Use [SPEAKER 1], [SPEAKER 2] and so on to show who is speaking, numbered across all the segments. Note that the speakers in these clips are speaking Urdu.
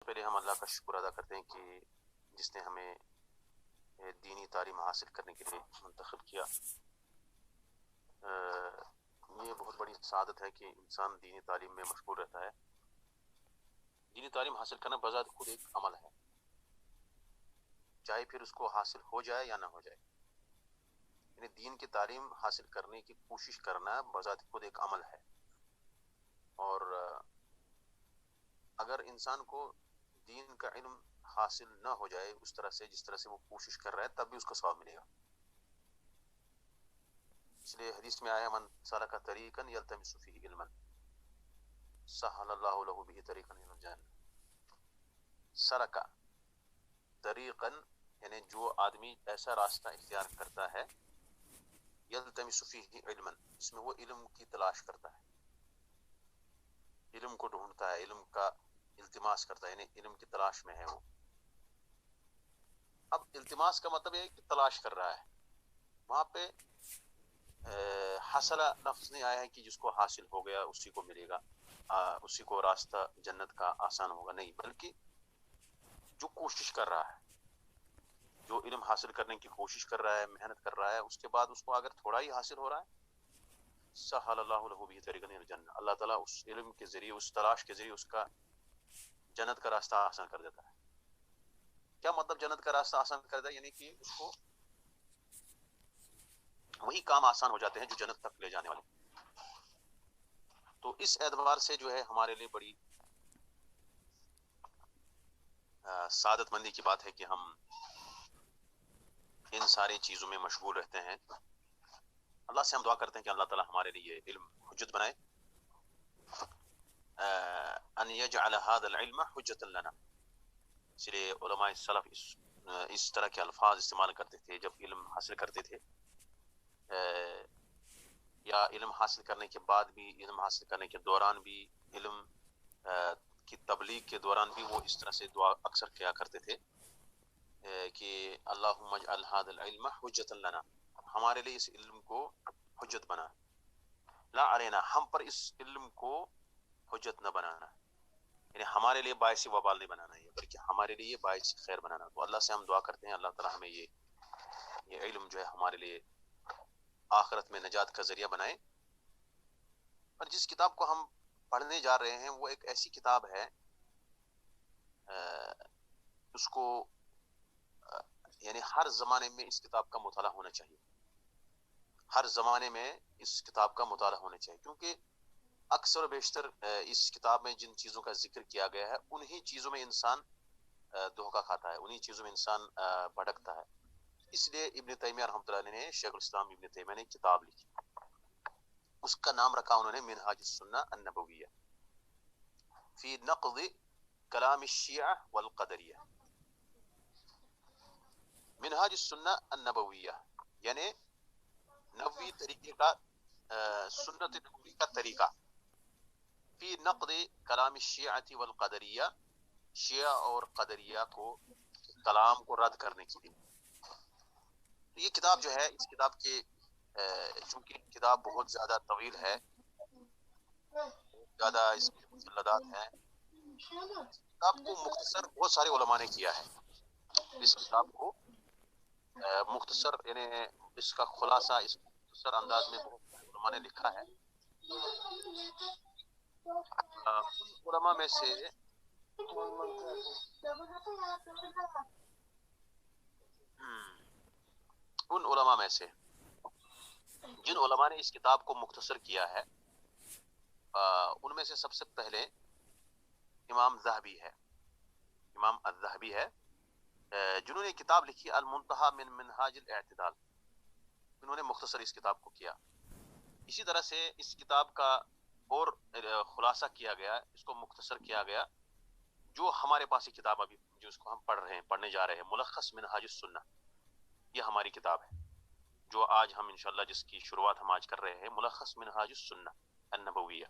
[SPEAKER 1] پہلے ہم اللہ کا شکر ادا کرتے ہیں کہ جس نے ہمیں دینی تعلیم حاصل کرنے کے لیے منتخب کیا۔ یہ بہت بڑی سعادت ہے کہ انسان دینی تعلیم میں مشغول رہتا ہے۔ دینی تعلیم حاصل کرنا بذات خود ایک عمل ہے، چاہے پھر اس کو حاصل ہو جائے یا نہ ہو جائے، یعنی دین کی تعلیم حاصل کرنے کی کوشش کرنا بذات خود ایک عمل ہے۔ اور اگر انسان کو دین کا علم حاصل نہ ہو جائے اس طرح سے جس طرح سے وہ کوشش کر رہا ہے، تب بھی اس کو ثواب ملے گا۔ اس لیے حدیث میں آیا من سلک طریقا یلتمس فیہ علما سہل اللہ لہ بہ طریقا الی الجنہ۔ سلک طریقا یعنی جو آدمی ایسا راستہ اختیار کرتا ہے، یلتمس فیہ علما، اس میں وہ علم کی تلاش کرتا ہے، علم کو ڈھونڈتا ہے، علم کا التماس کرتا ہے، یعنی علم کی تلاش میں ہے وہ۔ اب التماس کا مطلب یہ ہے کہ تلاش کر رہا ہے، وہاں پہ حاصلہ لفظ نہیں آیا ہے کہ جس کو حاصل ہو گیا اسی کو ملے گا، اسی کو راستہ جنت کا آسان ہوگا، نہیں، بلکہ جو کوشش کر رہا ہے، جو علم حاصل کرنے کی کوشش کر رہا ہے، محنت کر رہا ہے، اس کے بعد اس کو اگر تھوڑا ہی حاصل ہو رہا ہے، سہل اللہ لہ بہ طریقا الی الجنہ، اللہ تعالیٰ اس علم کے ذریعے، اس تلاش کے ذریعے اس کا جنت کا راستہ آسان کر دیتا ہے۔ کیا مطلب جنت کا راستہ آسان کر دیتا ہے؟ یعنی کہ اس کو وہی کام آسان ہو جاتے ہیں جو جنت تک لے جانے والے۔ تو اس اعتبار سے جو ہے ہمارے لیے بڑی سعادت مندی کی بات ہے کہ ہم ان ساری چیزوں میں مشغول رہتے ہیں۔ اللہ سے ہم دعا کرتے ہیں کہ اللہ تعالیٰ ہمارے لیے علم حجت بنائے، ان یجعل هذا العلم حجۃ لنا۔ اس لیے علماء سلف اس طرح کے الفاظ استعمال کرتے تھے جب علم حاصل کرتے تھے، یا علم حاصل کرنے کے بعد بھی، علم حاصل کرنے کے دوران بھی، علم کی تبلیغ کے دوران بھی وہ اس طرح سے دعا اکثر کیا کرتے تھے کہ اللہم اجعل هذا العلم حجۃ لنا، ہمارے لیے اس علم کو حجت بنا، لا علینا، ہم پر اس علم کو حجت نہ بنانا، یعنی ہمارے لیے باعث وبال نہیں بنانا ہے، بلکہ ہمارے لیے باعث خیر بنانا۔ تو اللہ سے ہم دعا کرتے ہیں اللہ تعالیٰ ہمیں یہ علم جو ہے ہمارے لیے آخرت میں نجات کا ذریعہ بنائے۔ اور جس کتاب کو ہم پڑھنے جا رہے ہیں وہ ایک ایسی کتاب ہے، اس کو یعنی ہر زمانے میں اس کتاب کا مطالعہ ہونا چاہیے، ہر زمانے میں اس کتاب کا مطالعہ ہونا چاہیے، کیونکہ اکثر و بیشتر اس کتاب میں جن چیزوں کا ذکر کیا گیا ہے انہی چیزوں میں انسان دھوکہ کھاتا ہے، انہی چیزوں میں انسان بھٹکتا ہے۔ اس لیے ابن تیمیہ رحمۃ اللہ علیہ نے، شیخ الاسلام ابن تیمیہ نے کتاب لکھی، اس کا نام رکھا انہوں نے منہاج السنہ النبویہ فی نقض کلام الشیعہ والقدریہ۔ منہاج السنہ النبویہ یعنی نبوی طریقے کا، سنت نبوی کا طریقہ، فی نقد کلام الشیعہ والقدریہ، شیعہ اور قدریہ کو کلام کو رد کرنے کے لیے۔ یہ کتاب جو ہے، اس کتاب کے چونکہ کتاب بہت زیادہ طویل ہے، زیادہ اس میں مجلدات ہیں، کتاب کو مختصر بہت سارے علماء نے کیا ہے، اس کتاب کو مختصر یعنی اس کا خلاصہ اس مختصر انداز میں بہت سارے علماء نے لکھا ہے۔ ان علماء میں سے ان علماء میں سے جن علماء نے اس کتاب کو مختصر کیا ہے، ان میں سے سب سے پہلے امام ذہبی ہے، امام الذہبی ہے، جنہوں نے کتاب لکھی المنتہی من منہاج الاعتدال، انہوں نے مختصر اس کتاب کو کیا۔ اسی طرح سے اس کتاب کا اور خلاصہ کیا گیا، اس کو مختصر کیا گیا، جو ہمارے پاس یہ کتاب ابھی جو اس کو ہم پڑھ رہے ہیں، پڑھنے جا رہے ہیں، ملخص منہاج السنہ، یہ ہماری کتاب ہے جو آج ہم انشاءاللہ جس کی شروعات ہم آج کر رہے ہیں، ملخص منہاج السنہ النبویہ۔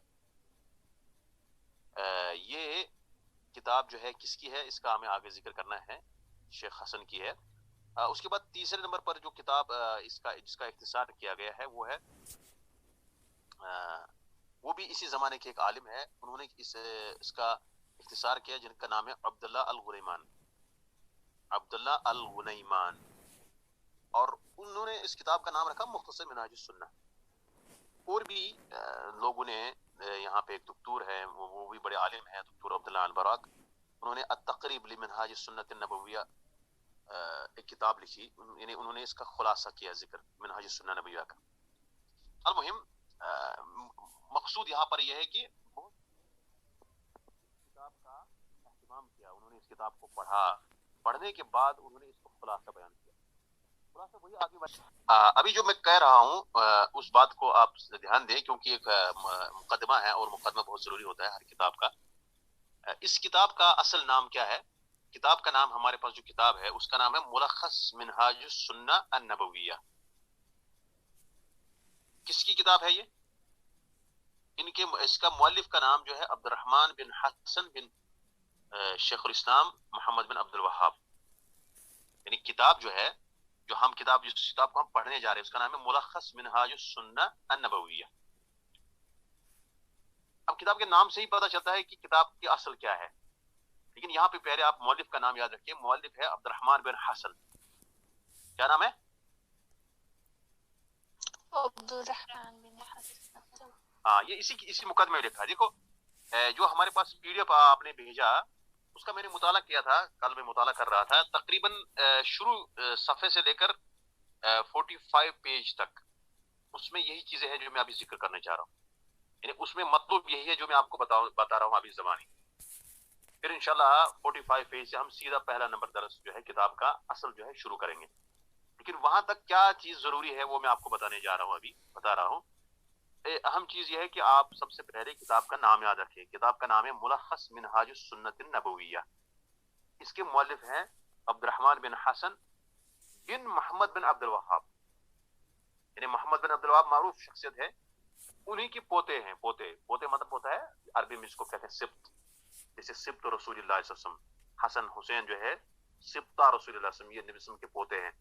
[SPEAKER 1] یہ کتاب جو ہے کس کی ہے، اس کا ہمیں آگے ذکر کرنا ہے، شیخ حسن کی ہے۔ اس کے بعد تیسرے نمبر پر جو کتاب جس کا اختصار کیا گیا ہے وہ ہے، وہ بھی اسی زمانے کے ایک عالم ہے، انہوں نے اس کا اختصار کیا جن کا نام ہے عبداللہ الغنیمان، عبداللہ الغنیمان، اور انہوں نے اس کتاب کا نام رکھا مختصر منہاج السنہ۔ اور بھی لوگوں نے یہاں پہ ایک دکتور ہے، وہ بھی بڑے عالم ہیں، دکتور عبداللہ البراق، انہوں نے التقریب لمنہاج السنۃ النبویہ ایک کتاب لکھی، یعنی انہوں نے اس کا خلاصہ کیا ذکر منہاج السنہ نبویہ کا۔ المہم مقصود یہاں پر یہ ہے کہ کتاب کا اہتمام کیا، انہوں نے اس کتاب کو پڑھا، پڑھنے کے بعد انہوں نے اس کو خلاصہ بیان کیا۔ خلاصہ وہی ابھی جو میں کہہ رہا ہوں اس بات کو آپ دھیان دیں، کیونکہ ایک مقدمہ ہے اور مقدمہ بہت ضروری ہوتا ہے ہر کتاب کا۔ اس کتاب کا اصل نام کیا ہے؟ کتاب کا نام، ہمارے پاس جو کتاب ہے اس کا نام ہے ملخص منہاج السنہ النبویہ۔ کس کی کتاب ہے یہ؟ اس کا مؤلف کا نام جو ہے عبد الرحمن بن حسن بن شیخ الاسلام محمد بن عبد الوہاب۔ یعنی کتاب جو ہے، جو ہم کتاب، جس کتاب کو ہم پڑھنے جا رہے ہیں، اس کا نام ہے ملخص منہاج السنہ النبویہ۔ اب کتاب کے نام سے ہی پتہ چلتا ہے کہ کتاب کی اصل کیا ہے، لیکن یہاں پہ پہلے آپ مؤلف کا نام یاد رکھیے۔ مؤلف ہے عبد الرحمن بن حسن، کیا نام ہے؟
[SPEAKER 2] عبد الرحمن بن حسن۔
[SPEAKER 1] ہاں، یہ اسی مقدمے میں لکھا ہے۔ دیکھو جو ہمارے پاس پی ڈی ایف آپ نے بھیجا، اس کا میں نے مطالعہ کیا تھا، کل میں مطالعہ کر رہا تھا، تقریباً شروع صفحے سے لے کر 45 پیج تک اس میں یہی چیزیں ہیں جو میں ابھی ذکر کرنا چاہ رہا ہوں۔ یعنی اس میں مطلب یہی ہے جو میں آپ کو بتا رہا ہوں ابھی زبانی۔ پھر انشاءاللہ 45 پیج سے ہم سیدھا پہلا نمبر درس جو ہے کتاب کا اصل جو ہے شروع کریں گے، لیکن وہاں تک کیا چیز ضروری ہے وہ میں آپ کو بتانے جا رہا ہوں، ابھی بتا رہا ہوں۔ اہم چیز یہ ہے کہ آپ سب سے پہلے کتاب کا نام یاد رکھیں۔ کتاب کا نام ہے ملخص منہاج السنۃ النبویہ۔ اس کے مؤلف ہیں عبد الرحمن بن حسن بن محمد بن عبد الوہاب۔ یعنی محمد بن عبد الوہاب معروف شخصیت ہے، انہی کے پوتے ہیں۔ پوتے مطلب ہوتا ہے عربی میں اس کو کہتے ہیں سبط، جیسے سبط رسول اللہ صلی اللہ علیہ وسلم، حسن حسین جو ہے سبطہ رسول اللہ صلی اللہ علیہ وسلم، یہ نبی صلی اللہ علیہ وسلم کے پوتے ہیں۔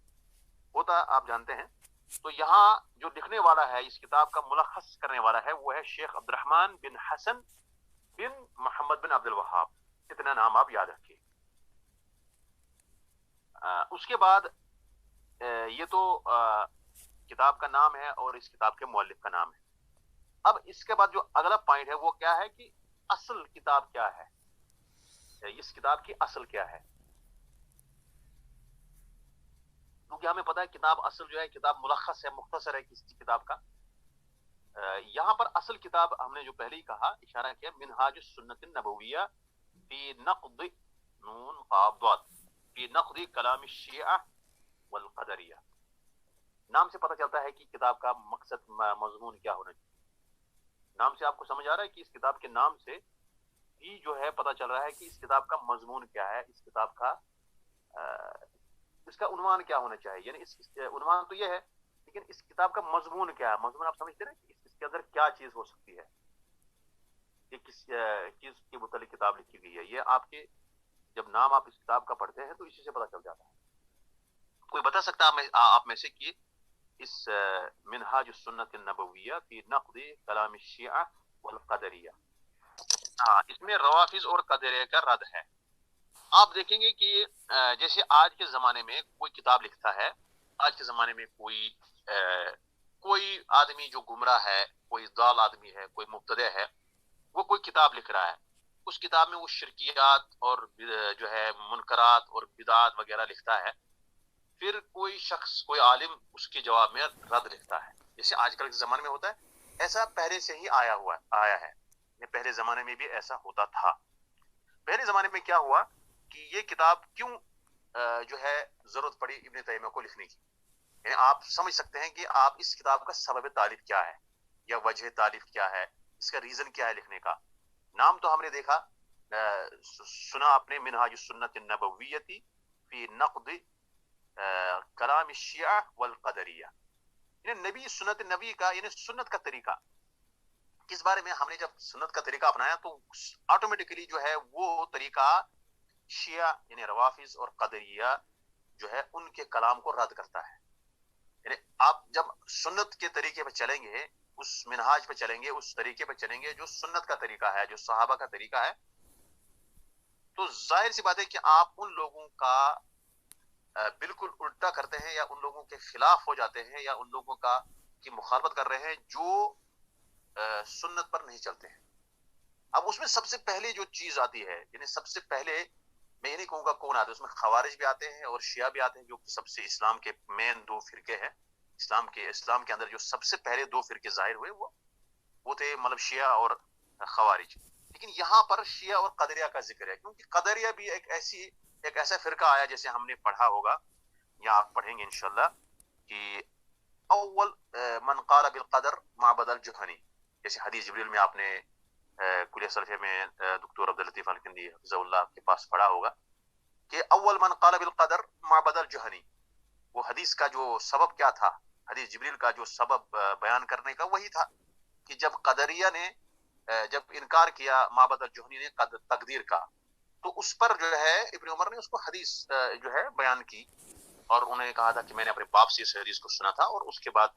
[SPEAKER 1] پوتا آپ جانتے ہیں۔ تو یہاں جو لکھنے والا ہے، اس کتاب کا ملخص کرنے والا ہے، وہ ہے شیخ عبد الرحمن بن حسن بن محمد بن عبد الوہاب۔ اتنا نام آپ یاد رکھیے۔ اس کے بعد یہ تو کتاب کا نام ہے اور اس کتاب کے مؤلف کا نام ہے۔ اب اس کے بعد جو اگلا پوائنٹ ہے وہ کیا ہے کہ اصل کتاب کیا ہے، اس کتاب کی اصل کیا ہے؟ کیونکہ ہمیں پتا ہے کتاب اصل جو ہے، کتاب ملخص ہے، مختصر ہے کسی کتاب کا۔ یہاں پر اصل کتاب ہم نے جو پہلے ہی کہا، اشارہ کیا، منہاج السنۃ النبویہ فی نقد نون قاف ضاد فی نقد کلام الشیعہ والقدریہ۔ نام سے پتہ چلتا ہے کہ کتاب کا مقصد، مضمون کیا ہونا چاہیے۔ نام سے آپ کو سمجھ آ رہا ہے کہ اس کتاب کے نام سے ہی جو ہے پتہ چل رہا ہے کہ اس کتاب کا مضمون کیا ہے، اس کتاب کا اس کا عنوان کیا ہونا چاہیے۔ یعنی اس عنوان تو یہ ہے، لیکن اس کتاب کا مضمون کیا ہے؟ مضمون آپ سمجھتے ہیں کہ اس کے اندر کیا چیز ہو سکتی ہے، یہ کس چیز کے متعلق کتاب لکھی گئی ہے۔ یہ آپ کے جب نام آپ اس کتاب کا پڑھتے ہیں تو اسی سے پتہ چل جاتا ہے۔ کوئی بتا سکتا ہے آپ میں سے کہ اس منہاج السنۃ النبویہ فی نقد کلام الشیعہ والقدریہ، اس میں روافض اور قدریہ کا رد ہے۔ آپ دیکھیں گے کہ جیسے آج کے زمانے میں کوئی کتاب لکھتا ہے، آج کے زمانے میں کوئی آدمی جو گمراہ ہے، کوئی ضال آدمی ہے، کوئی مبتدع ہے، وہ کوئی کتاب لکھ رہا ہے، اس کتاب میں وہ شرکیات اور جو ہے منکرات اور بدعات وغیرہ لکھتا ہے، پھر کوئی شخص، کوئی عالم اس کے جواب میں رد لکھتا ہے، جیسے آج کل کے زمانے میں ہوتا ہے۔ ایسا پہلے سے ہی آیا ہے، پہلے زمانے میں بھی ایسا ہوتا تھا۔ پہلے زمانے میں کیا ہوا کہ یہ کتاب کیوں جو ہے ضرورت پڑی ابن تیمیہ کو لکھنے کی؟ یعنی آپ سمجھ سکتے ہیں کہ آپ اس کتاب کا سبب تالیف کیا ہے یا وجہ تالیف کیا ہے، اس کا ریزن کیا ہے لکھنے کا۔ نام تو ہم نے دیکھا، سنا آپ نے، منہاج السنۃ النبویہ فی نقد کلام الشیعہ والقدریہ۔ یعنی نبی سنت نبی کا، یعنی سنت کا طریقہ کس بارے میں، ہم نے جب سنت کا طریقہ اپنایا تو آٹومیٹکلی جو ہے وہ طریقہ شیعہ یعنی روافض اور قدریہ جو ہے ان کے کلام کو رد کرتا ہے۔ یعنی آپ جب سنت کے طریقے پہ چلیں گے، اس منہاج پہ چلیں گے، اس طریقے پہ چلیں گے جو سنت کا طریقہ ہے، جو صحابہ کا طریقہ ہے، تو ظاہر سی بات ہے کہ آپ ان لوگوں کا بالکل الٹا کرتے ہیں یا ان لوگوں کے خلاف ہو جاتے ہیں یا ان لوگوں کا کی مخالفت کر رہے ہیں جو سنت پر نہیں چلتے ہیں. اب اس میں سب سے پہلے جو چیز آتی ہے، یعنی سب سے پہلے میں یہ نہیں کہوں گا کون آتے ہیں، اس میں خوارج بھی آتے ہیں اور شیعہ بھی آتے ہیں، جو سب سے اسلام کے مین دو فرقے ہیں. اسلام کے اندر جو سب سے پہلے دو فرقے ظاہر ہوئے وہ تھے مطلب شیعہ اور خوارج. لیکن یہاں پر شیعہ اور قدریہ کا ذکر ہے، کیونکہ قدریہ بھی ایک ایسا فرقہ آیا جیسے ہم نے پڑھا ہوگا یا آپ پڑھیں گے انشاءاللہ کہ اول من قال بالقدر معبد الجہنی، جیسے حدیث جبریل میں آپ نے کلیہ صرفے میں دکتور عبداللطیف الکندی حفظہ اللہ کے پاس پڑھا ہوگا کہ اول من قال بالقدر معبد الجہنی. وہ حدیث کا جو سبب کیا تھا، حدیث جبریل کا جو سبب بیان کرنے کا وہی تھا کہ جب قدریہ نے جب انکار کیا معبد الجہنی نے تقدیر کا، تو اس پر جو ہے ابن عمر نے اس کو حدیث جو ہے بیان کی اور انہوں نے کہا تھا کہ میں نے اپنے باپ سے اس حدیث کو سنا تھا، اور اس کے بعد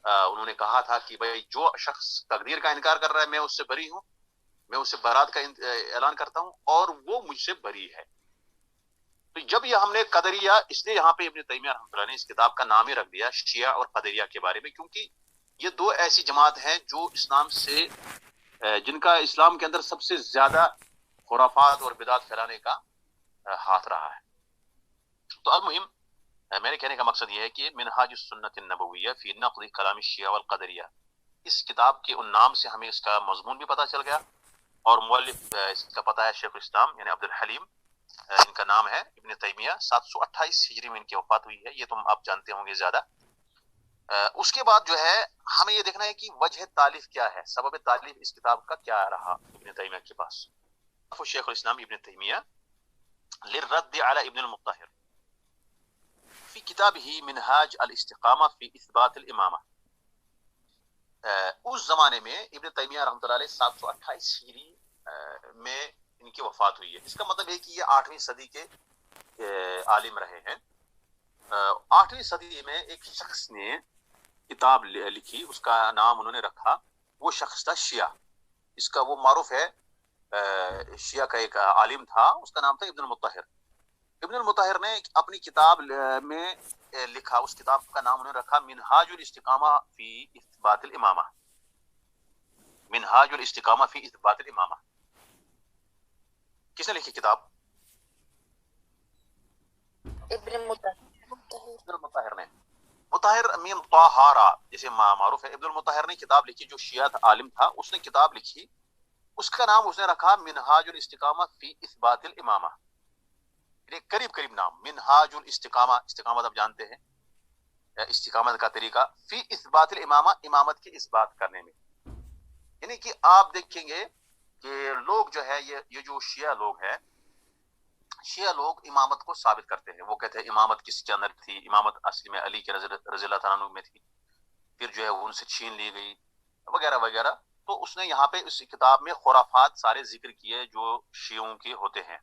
[SPEAKER 1] انہوں نے کہا تھا کہ بھائی جو شخص تقدیر کا انکار کر رہا ہے میں اس سے بری ہوں، میں اس سے برات کا اعلان کرتا ہوں اور وہ مجھ سے بری ہے. تو جب یہ ہم نے قدریہ، اس لیے یہاں پہ ابن تیمیہ رحمۃ اللہ نے اس کتاب کا نام ہی رکھ دیا شیعہ اور قدریہ کے بارے میں، کیونکہ یہ دو ایسی جماعت ہیں جو اسلام سے جن کا اسلام کے اندر سب سے زیادہ خرافات اور بدعات پھیلانے کا ہاتھ رہا ہے. تو المہم میرے کہنے کا مقصد یہ ہے کہ منہاج السنت النبویہ فی نقد کلام الشیعہ والقدریہ، اس کتاب کے ان نام سے ہمیں اس کا مضمون بھی پتہ چل گیا، اور مؤلف اس کا پتہ ہے شیخ الاسلام یعنی عبد الحلیم، ان کا نام ہے ابن تیمیہ. 728 ہجری میں ان کی وفات ہوئی ہے، یہ تم آپ جانتے ہوں گے زیادہ. اس کے بعد جو ہے ہمیں یہ دیکھنا ہے کہ وجہ تالیف کیا ہے، سبب تالیف اس کتاب کا کیا رہا ابن تیمیہ کے پاس. شیخ الاسلام ابن تیمیہ للرد علی ابن المطہر فی کتابہ منہاج الاستقامہ فی اثبات الامامہ. اس زمانے میں ابن تیمیہ رحمۃ اللہ علیہ 728 ہجری میں ان کی وفات ہوئی ہے. اس کا مطلب ہے کہ یہ 8ویں صدی کے عالم رہے ہیں. 8ویں صدی میں ایک شخص نے کتاب لکھی، اس کا نام انہوں نے رکھا، وہ شخص تھا شیعہ. اس کا وہ معروف ہے، شیعہ کا ایک عالم تھا، اس کا نام تھا ابن المطہر. ابن المطہر نے اپنی کتاب میں لکھا، اس کتاب کا نام انہوں نے رکھا منہاج الاستقامہ فی اثبات الامامہ. منہاج الاستقامہ فی اثبات الامامہ. کس نے لکھی کتاب؟
[SPEAKER 2] ابن
[SPEAKER 1] المطہر نے. مطہر میم طاہارہ جیسے معروف ہے. ابن المطہر نے کتاب لکھی، جو شیعہ عالم تھا اس نے کتاب لکھی، اس کا نام اس نے رکھا منہاج الاستقامہ فی اثبات الامامہ. قریب نام منہاج الاستقامہ. استقامت آپ جانتے ہیں، استقامت کا طریقہ، فی اثبات الامامہ، امامت کی اثبات کرنے میں. یعنی کہ آپ دیکھیں گے کہ لوگ جو ہے یہ جو شیعہ لوگ ہیں، شیعہ لوگ امامت کو ثابت کرتے ہیں. وہ کہتے ہیں امامت کس کے اندر تھی، امامت اصل میں علی کے رضی اللہ تعالیٰ عنہ میں تھی، پھر جو ہے ان سے چھین لی گئی وغیرہ وغیرہ. تو اس نے یہاں پہ اس کتاب میں خرافات سارے ذکر کیے جو شیعوں کے ہوتے ہیں.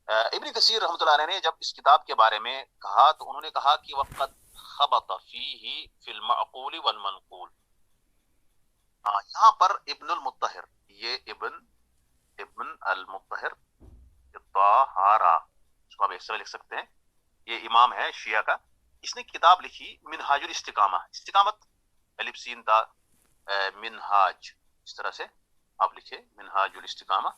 [SPEAKER 1] ابن کثیر رحمۃ اللہ علیہ نے جب اس کتاب کے بارے میں کہا تو انہوں نے کہا کہ وقت خبط فیہ فی المعقول والمنقول. یہاں پر ابن المطہر، یہ ابن المطہر طاہارہ، اس کو آپ ایک لکھ سکتے ہیں، یہ امام ہے شیعہ کا. اس نے کتاب لکھی منہاج الاستقامہ. استقامت الف سین تا منہاج، اس طرح سے آپ لکھے منہاج الاستقامہ.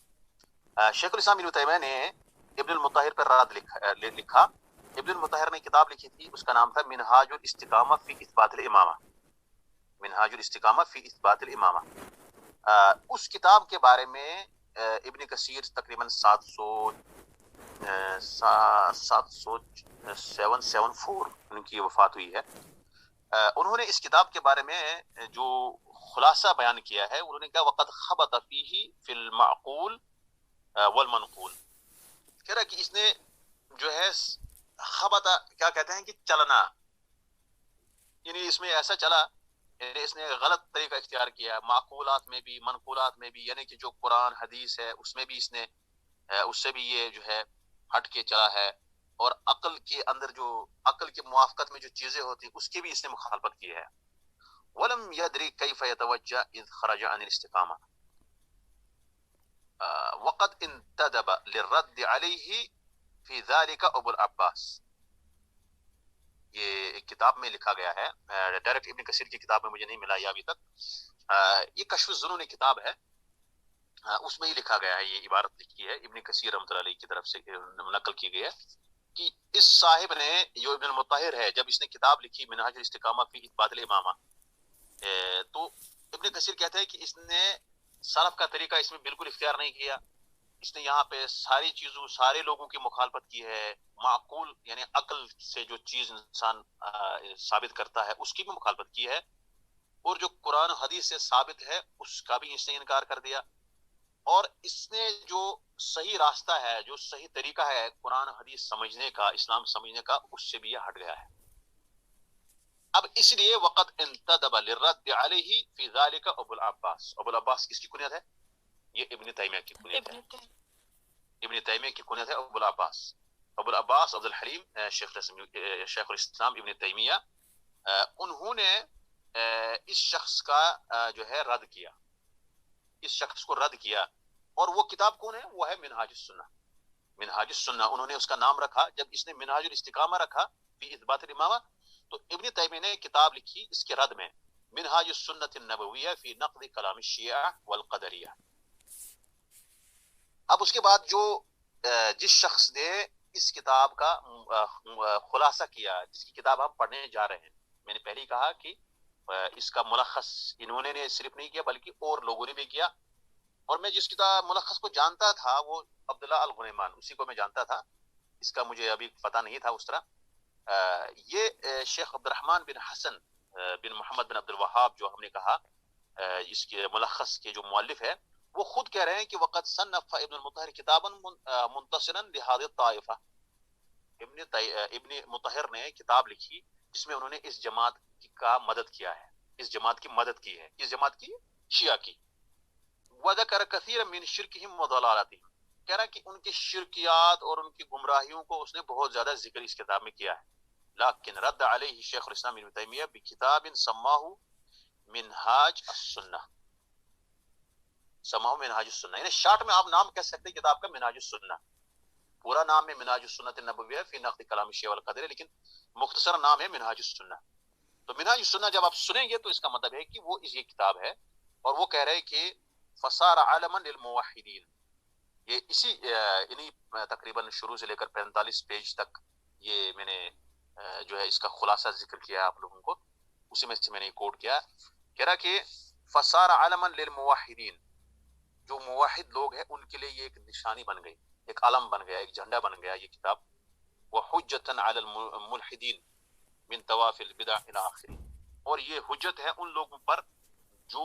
[SPEAKER 1] شیخ الاسلام ابن تیمیہ نے ابن المطہر پر رد لکھا. ابن المطہر نے کتاب لکھی تھی، اس کا نام تھا منہاج الاستقامہ فی اثبات الامامہ. منہاج الاستقامہ فی اثبات الامامہ. اس کتاب کے بارے میں ابن کثیر تقریباً 774 ان کی وفات ہوئی ہے. انہوں نے اس کتاب کے بارے میں جو خلاصہ بیان کیا ہے، انہوں نے کہا وقد خبط فیہ فی المعقول والمنقول. کہہ رہا کہ اس نے جو ہے خبط، کیا کہتے ہیں کہ چلنا، یعنی اس میں ایسا چلا، یعنی اس نے غلط طریقہ اختیار کیا معقولات میں بھی منقولات میں بھی. یعنی کہ جو قرآن حدیث ہے اس میں بھی اس نے اس سے بھی یہ جو ہے ہٹ کے چلا ہے، اور عقل کے اندر جو عقل کے موافقت میں جو چیزیں ہوتی اس کی بھی اس نے مخالفت کی ہے. ولم یدری کیف یتوجہ اذ خرج عن الاستقامہ. وقد انتدب للرد علیہ فی ذلک ابو العباس. یہ ایک کتاب میں لکھا گیا ہے، ڈائریکٹ ابن کثیر کی کتاب میں مجھے نہیں ملا یہ ابھی تک. یہ کشف الظنون کتاب ہے، اس میں ہی لکھا گیا ہے، یہ عبارت لکھی ہے ابن کثیر رحمۃ اللہ علیہ کی طرف سے نقل کی گئی ہے کہ اس صاحب نے، جو ابن المطہر ہے، جب اس نے کتاب لکھی منہاج الاستقامہ فی اثبات الامامہ، تو ابن کثیر کہتے ہیں کہ اس نے سلف کا طریقہ اس میں بالکل اختیار نہیں کیا. اس نے یہاں پہ ساری چیزوں، سارے لوگوں کی مخالفت کی ہے. معقول یعنی عقل سے جو چیز انسان ثابت کرتا ہے اس کی بھی مخالفت کی ہے، اور جو قرآن و حدیث سے ثابت ہے اس کا بھی اس نے انکار کر دیا. اور اس نے جو صحیح راستہ ہے، جو صحیح طریقہ ہے قرآن و حدیث سمجھنے کا، اسلام سمجھنے کا، اس سے بھی یہ ہٹ گیا ہے. اب اس لیے وقت انتدب للرد علیہ فی ذلک ابو العباس. ابو العباس کس کی کنیت ہے؟ یہ ابن تیمیہ کی کنیت ہے. ابن تیمیہ کی کنیت ہے ابو العباس. ابو العباس عبد الحلیم شیخ الاسلام ابن تیمیہ، انہوں نے اس شخص کا جو ہے رد کیا، اس شخص کو رد کیا. اور وہ کتاب کون ہے؟ وہ ہے منہاج السنہ. منہاج السنہ انہوں نے اس کا نام رکھا. جب اس نے منہاج الاستقامہ رکھا فی اثبات الامامہ، تو ابن تیمیہ نے کتاب لکھی اس کے رد میں، منہاج السنۃ النبویہ فی نقد کلام الشیعہ والقدریہ. اب اس کے بعد جو جس شخص نے اس کتاب کا خلاصہ کیا، جس کی کتاب ہم پڑھنے جا رہے ہیں، میں نے پہلے ہی کہا کہ اس کا ملخص انہوں نے صرف نہیں کیا بلکہ اور لوگوں نے بھی کیا. اور میں جس کتاب ملخص کو جانتا تھا وہ عبداللہ الغنیمان، اسی کو میں جانتا تھا، اس کا مجھے ابھی پتہ نہیں تھا اس طرح. یہ شیخ عبد الرحمن بن حسن بن محمد بن عبد الوہاب جو ہم نے کہا اس کے ملخص کے جو مؤلف ہے، وہ خود کہہ رہے ہیں کہ وقد صنف ابن المطہر کتابا منتصرا لهذه الطائفہ. ابن مطہر نے کتاب لکھی جس میں انہوں نے اس جماعت کا مدد کیا ہے، اس جماعت کی مدد کی ہے، اس جماعت کی، شیعہ کی. وذکر کثیر من شرکہم وضلالتہم، کہہ رہا کہ ان کی شرکیات اور ان کی گمراہیوں کو اس نے بہت زیادہ ذکر اس کتاب میں کیا ہے. لیکن رد علیہ شیخ الاسلام ابن تیمیہ بکتاب سماہ منہاج السنہ. سماہ منہاج السنہ، یعنی شارٹ میں آپ نام کہہ سکتے ہیں کتاب کا منہاج السنہ. پورا نام ہے منہاج السنۃ النبویہ فی نقد کلام الشیعہ والقدریہ، لیکن مختصر نام ہے منہاج السنہ. تو منہاج السنہ جب آپ سنیں گے تو اس کا مطلب ہے کہ وہ یہ کتاب ہے، اور وہ کہہ رہے کہ فصار علما للموحدین. یہ اسی انہی تقریباً شروع سے لے کر 45 پیج تک یہ میں نے جو ہے اس کا خلاصہ ذکر کیا ہے آپ لوگوں کو، اسی میں سے میں نے کوٹ کیا. کہہ رہا کہ فصار علما للموحدین، جو موحد لوگ ہیں ان کے لیے یہ ایک نشانی بن گئی، ایک علم بن گیا، ایک جھنڈا بن گیا یہ کتاب. وحجتا علی الملحدین من طواف البدع الى آخری، اور یہ حجت ہے ان لوگوں پر جو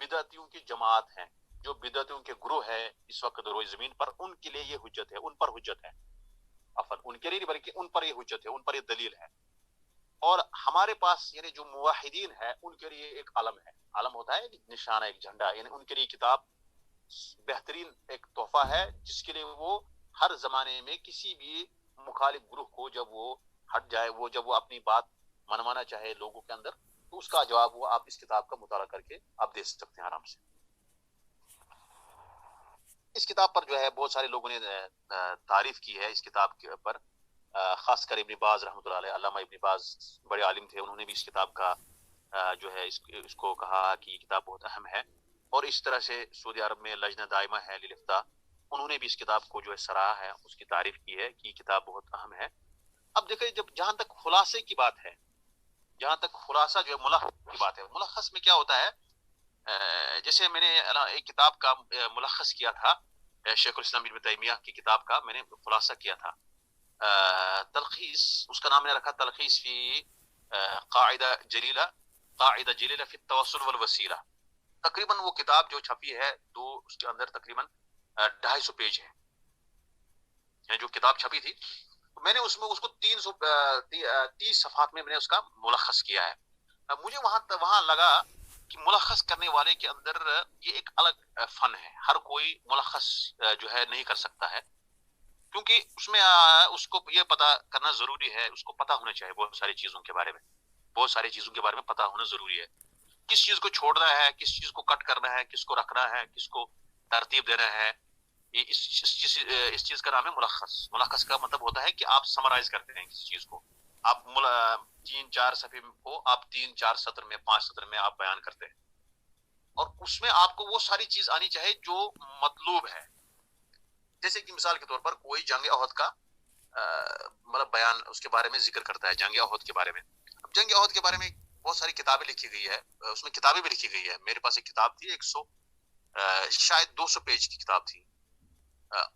[SPEAKER 1] بدعتیوں کی جماعت ہیں، جو بدعتیوں کے گروہ ہے اس وقت روئے زمین پر، ان کے لیے یہ حجت ہے، ان پر حجت ہے. ان کے لیے نہیں بلکہ ان پر یہ حجت ہے، ان پر یہ دلیل ہے. اور ہمارے پاس یعنی جو موحدین ہے ان کے لیے ایک علم ہے. علم ہوتا ہے نشانہ، ایک جھنڈا، یعنی ان کے لیے کتاب بہترین ایک تحفہ ہے، جس کے لیے وہ ہر زمانے میں کسی بھی مخالف گروہ کو جب وہ ہٹ جائے، وہ جب وہ اپنی بات منوانا چاہے لوگوں کے اندر، تو اس کا جواب وہ آپ اس کتاب کا مطالعہ کر کے آپ دے سکتے ہیں آرام سے. اس کتاب پر جو ہے بہت سارے لوگوں نے تعریف کی ہے اس کتاب کے اوپر، خاص کر ابن باز رحمۃ اللہ علیہ، علامہ ابن باز بڑے عالم تھے، انہوں نے بھی اس کتاب کا جو ہے اس کو کہا کہ یہ کتاب بہت اہم ہے. اور اس طرح سے سعودی عرب میں لجنہ دائمہ ہے للافتاء، انہوں نے بھی اس کتاب کو جو ہے سراہا ہے، اس کی تعریف کی ہے کہ یہ کتاب بہت اہم ہے. اب دیکھیں جب جہاں تک خلاصے کی بات ہے، جہاں تک خلاصہ جو ہے ملخص کی بات ہے، ملخص میں کیا ہوتا ہے، جیسے میں نے ایک کتاب کا ملخص کیا تھا، شیخ الاسلام ابن تیمیہ کی کتاب کا میں نے خلاصہ کیا تھا، تلخیص، اس کا نام میں نے رکھا تلخیص فی قاعدہ جلیلہ فی التوسل والوسیلہ. تقریباً وہ کتاب جو چھپی ہے اس کے اندر تقریباً 250 پیج ہے. جو کتاب چھپی تھی میں نے اس کو 330 صفحات میں نے اس کا ملخص کیا ہے. مجھے وہاں لگا کہ ملخص کرنے والے کے اندر یہ ایک الگ فن ہے، ہر کوئی ملخص جو ہے نہیں کر سکتا ہے، کیونکہ اس میں اس کو یہ پتا کرنا ضروری ہے، اس کو پتا ہونا چاہیے بہت ساری چیزوں کے بارے میں، بہت ساری چیزوں کے بارے میں پتا ہونا ضروری ہے، کس چیز کو چھوڑنا ہے، کس چیز کو کٹ کرنا ہے، کس کو رکھنا ہے، کس کو، ترتیب دینا ہے، یہ اس چیز کا نام ہے ملخص. ملخص کا مطلب ہوتا ہے کہ آپ سمرائز کرتے ہیں کسی چیز کو. آپ 3-4 صفحے کو آپ 3-4 سطر میں 5 سطر میں آپ بیان کرتے ہیں، اور اس میں آپ کو وہ ساری چیز آنی چاہیے جو مطلوب ہے. جیسے کہ مثال کے طور پر کوئی جنگ احد کا مطلب بیان اس کے بارے میں ذکر کرتا ہے، جنگ احد کے بارے میں. اب جنگ احد کے بارے میں بہت ساری کتابیں لکھی گئی ہے، اس میں کتابیں بھی لکھی گئی ہے. میرے پاس ایک کتاب تھی 100 شاید 200 پیج کی کتاب تھی.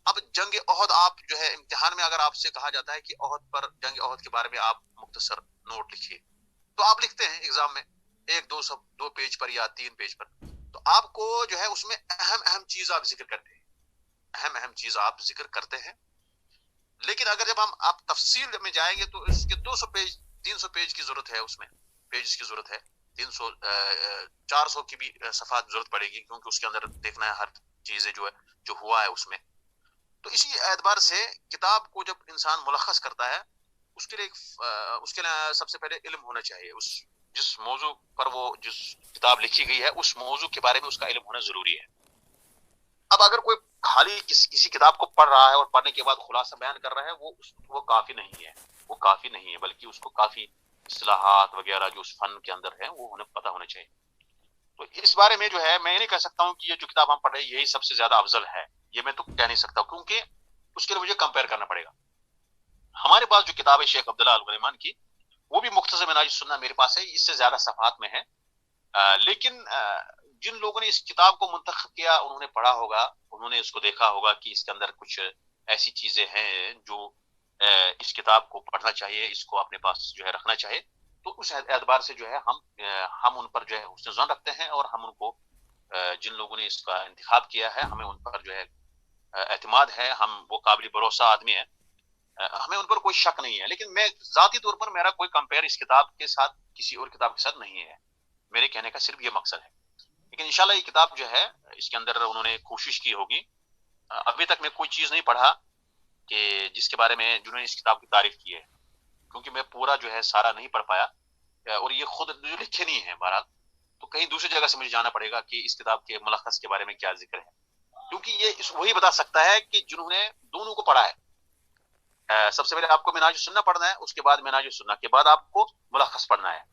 [SPEAKER 1] اب جنگ احد آپ جو ہے امتحان میں اگر آپ سے کہا جاتا ہے کہ احد پر جنگ احد کے بارے میں آپ مختصر نوٹ لکھیے، تو آپ لکھتے ہیں ایگزام میں 1-2 پیج پر یا 3 پیج پر. تو آپ کو جو ہے اس میں اہم چیز آپ ذکر کرتے ہیں، اہم چیز آپ ذکر کرتے ہیں. لیکن اگر جب آپ تفصیل میں جائیں گے تو اس کے 200 پیج 300 پیج کی ضرورت ہے، اس میں پیجز کی ضرورت ہے، 400 کی بھی صفحات ضرورت پڑے گی، کیونکہ اس کے اندر دیکھنا ہے ہر چیزیں جو ہوا ہے اس میں. تو اسی اعتبار سے کتاب کو جب انسان ملخص کرتا ہے، اس کے لیے سب سے پہلے علم ہونا چاہیے. جس موضوع پر وہ جس کتاب لکھی گئی ہے اس موضوع کے بارے میں اس کا علم ہونا ضروری ہے. اب اگر کوئی خالی کسی کتاب کو پڑھ رہا ہے اور پڑھنے کے بعد خلاصہ بیان کر رہا ہے، وہ کافی نہیں ہے، وہ کافی نہیں ہے، بلکہ اس کو کافی اصطلاحات وغیرہ جو اس فن کے اندر ہیں وہ انہیں پتہ ہونا چاہیے. تو اس بارے میں جو ہے میں نہیں کہہ سکتا ہوں کہ یہ جو کتاب ہم پڑھ رہے ہیں یہی سب سے زیادہ افضل ہے، یہ میں تو کہہ نہیں سکتا، کیونکہ اس کے لیے مجھے کمپیئر کرنا پڑے گا. ہمارے پاس جو کتاب ہے شیخ عبداللہ الغنیمان کی، وہ بھی مختصر منہاج السنہ میرے پاس ہے، اس سے زیادہ صفحات میں ہے. لیکن جن لوگوں نے اس کتاب کو منتخب کیا انہوں نے پڑھا ہوگا، انہوں نے اس کو دیکھا ہوگا کہ اس کے اندر کچھ ایسی چیزیں ہیں جو اس کتاب کو پڑھنا چاہیے، اس کو اپنے پاس جو ہے رکھنا چاہیے. تو اس اعتبار سے جو ہے ہم ان پر جو ہے حسن ظن رکھتے ہیں، اور ہم ان کو جن لوگوں نے اس کا انتخاب کیا ہے ہمیں ان پر جو ہے اعتماد ہے، ہم وہ قابل بھروسہ آدمی ہیں، ہمیں ان پر کوئی شک نہیں ہے. لیکن میں ذاتی طور پر میرا کوئی کمپیئر اس کتاب کے ساتھ کسی اور کتاب کے ساتھ نہیں ہے، میرے کہنے کا صرف یہ مقصد ہے. لیکن انشاءاللہ یہ کتاب جو ہے اس کے اندر انہوں نے کوشش کی ہوگی. ابھی تک میں کوئی چیز نہیں پڑھا کہ جس کے بارے میں جنہوں نے اس کتاب کی تعریف کی ہے، کیونکہ میں پورا جو ہے سارا نہیں پڑھ پایا، اور یہ خود جو لکھے نہیں ہیں بہرحال، تو کہیں دوسری جگہ سے مجھے جانا پڑے گا کہ اس کتاب کے ملخص کے بارے میں کیا ذکر ہے، کیونکہ یہ وہی بتا سکتا ہے کہ جنہوں نے دونوں کو پڑھا ہے. سب سے پہلے آپ کو منہاج السنہ پڑھنا ہے، اس کے بعد منہاج السنہ کے بعد آپ کو ملخص پڑھنا ہے.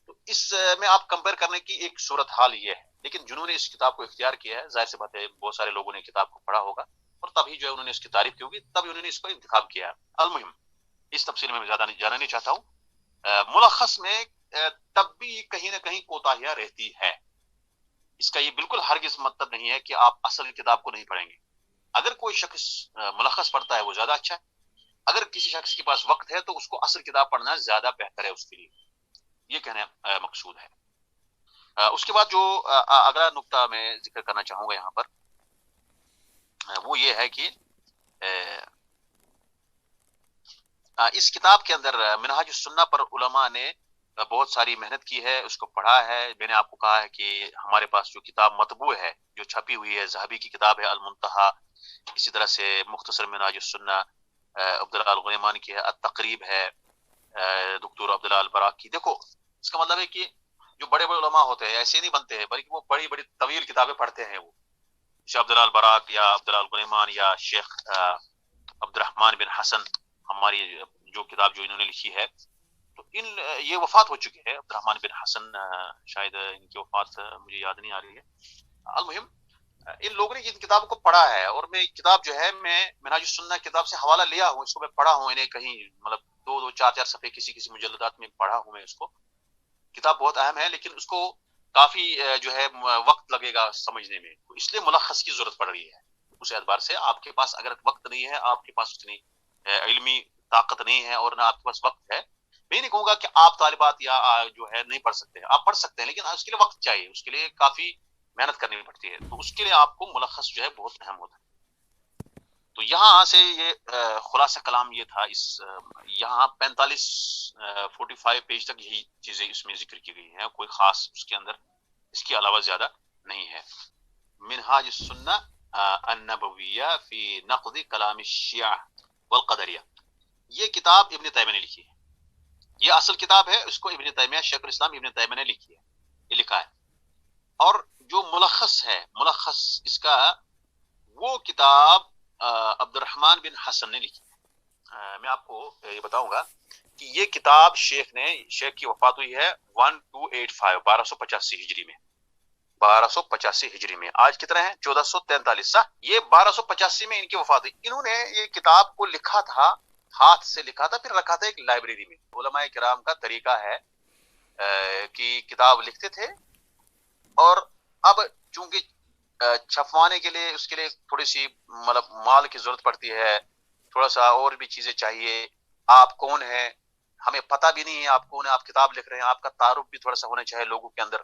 [SPEAKER 1] تو اس میں آپ کمپیئر کرنے کی ایک صورت حال یہ ہے. لیکن جنہوں نے اس کتاب کو اختیار کیا ہے، ظاہر سی بات ہے بہت سارے لوگوں نے کتاب کو پڑھا ہوگا، اور تبھی جو ہے انہوں نے اس کی تعریف کی ہوگی، تبھی انہوں نے اس کو انتخاب کیا ہے. المہم اس تفصیل میں زیادہ جانا نہیں چاہتا ہوں. ملخص میں تب بھی کہیں نہ کہیں کوتاہیاں رہتی ہے. اس کا یہ بالکل ہرگز مطلب نہیں ہے کہ آپ اصل کتاب کو نہیں پڑھیں گے. اگر کوئی شخص ملخص پڑھتا ہے وہ زیادہ اچھا ہے، اگر کسی شخص کے پاس وقت ہے تو اس کو اصل کتاب پڑھنا زیادہ بہتر ہے اس کے لیے، یہ کہنا مقصود ہے. اس کے بعد جو اگلا نقطہ میں ذکر کرنا چاہوں گا یہاں پر وہ یہ ہے کہ اس کتاب کے اندر منہاج السنہ پر علماء نے بہت ساری محنت کی ہے، اس کو پڑھا ہے. میں نے آپ کو کہا ہے کہ ہمارے پاس جو کتاب مطبوع ہے جو چھپی ہوئی ہے، ذہبی کی کتاب ہے المنتہا، اسی طرح سے مختصر منہاج السنہ عبداللہ الغنیمان کی ہے، التقریب ہے دکتور عبداللہ البراق کی. دیکھو اس کا مطلب ہے کہ جو بڑے بڑے علماء ہوتے ہیں ایسے نہیں بنتے ہیں، بلکہ وہ بڑی بڑی طویل کتابیں پڑھتے ہیں. وہ شیخ عبداللہ البراق یا عبداللہ الغنیمان یا شیخ عبد الرحمن بن حسن، ہماری جو کتاب جو انہوں نے لکھی ہے، تو یہ وفات ہو چکے ہیں. عبد الرحمن بن حسن شاید ان کی وفات مجھے یاد نہیں آ رہی ہے. المہم ان لوگوں نے ان کتاب کو پڑھا ہے، اور میں کتاب جو ہے میں منہاج السنہ کتاب سے حوالہ لیا ہوں، اس کو میں پڑھا ہوں، انہیں کہیں مطلب 2-4 صفحے کسی مجلدات میں پڑھا ہوں میں اس کو. کتاب بہت اہم ہے، لیکن اس کو کافی جو ہے وقت لگے گا سمجھنے میں، اس لیے ملخص کی ضرورت پڑ رہی ہے. اس اعتبار سے آپ کے پاس اگر وقت نہیں ہے، آپ کے پاس اتنی علمی طاقت نہیں ہے، اور نہ آپ کے پاس وقت ہے، میں نہیں کہوں گا کہ آپ طالبات یا جو ہے نہیں پڑھ سکتے، آپ پڑھ سکتے ہیں، لیکن اس کے لیے وقت چاہیے، اس کے لیے کافی محنت کرنی پڑتی ہے. تو اس کے لیے آپ کو ملخص جو ہے بہت اہم ہوتا ہے. تو یہاں سے یہ خلاصہ کلام یہ تھا. یہاں 45 پیج تک یہی چیزیں اس میں ذکر کی گئی ہیں، کوئی خاص اس کے اندر اس کے علاوہ زیادہ نہیں ہے. منہاج السنہ النبویہ فی نقد کلام الشیعہ والقدریہ، یہ کتاب ابن تیمیہ نے لکھی ہے. یہ اصل کتاب ہے، اس کو ابن تیمیہ شیخ الاسلام ابن تیمیہ نے لکھی ہے، یہ لکھا ہے. اور جو ملخص ہے، ملخص اس کا وہ کتاب عبد الرحمن بن حسن نے لکھی. میں آپ کو یہ بتاؤں گا کہ یہ کتاب شیخ کی وفات ہوئی ہے 1285 ہجری میں. 1285 ہجری میں. آج کتنا ہے؟ 1443. یہ 1285 میں ان کی وفات ہوئی. انہوں نے یہ کتاب کو لکھا تھا، ہاتھ سے لکھا تھا، پھر رکھا تھا ایک لائبریری میں. علماء کرام کا طریقہ ہے کہ کتاب لکھتے تھے، اور اب چونکہ چھپوانے کے لیے اس کے لیے تھوڑی سی مطلب مال کی ضرورت پڑتی ہے، تھوڑا سا اور بھی چیزیں چاہیے. آپ کون ہیں؟ ہمیں پتہ بھی نہیں ہے آپ کون ہیں. آپ کتاب لکھ رہے ہیں، آپ کا تعارف بھی تھوڑا سا ہونا چاہیے لوگوں کے اندر.